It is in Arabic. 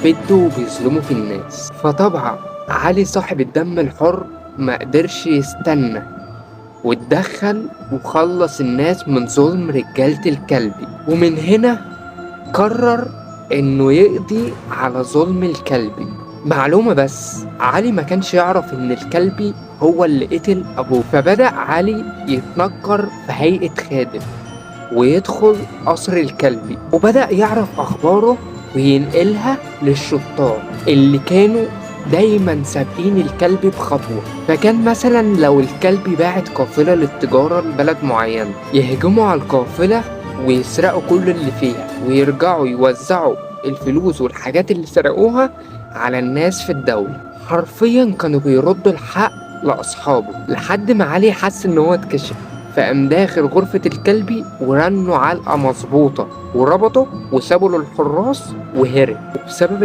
بيته وبيظلموا في الناس. فطبعا علي صاحب الدم الحر ما قدرش يستنى واتدخل وخلص الناس من ظلم رجالة الكلبي. ومن هنا قرر انه يقضي على ظلم الكلبي. معلومة بس، علي ما كانش يعرف ان الكلبي هو اللي قتل ابوه. فبدأ علي يتنكر في هيئة خادم ويدخل قصر الكلبي، وبدأ يعرف اخباره وينقلها للشطار اللي كانوا دايما سابقين الكلب بخطوة. فكان مثلا لو الكلب باعت قافلة للتجارة لبلد معين، يهجموا على القافلة ويسرقوا كل اللي فيها ويرجعوا يوزعوا الفلوس والحاجات اللي سرقوها على الناس في الدولة. حرفيا كانوا بيردوا الحق لأصحابه، لحد ما علي حس ان هو اتكشف، فقام داخل غرفة الكلبي ورنوا علقة مظبوطة وربطه وسابوا للحراس وهرب. وبسبب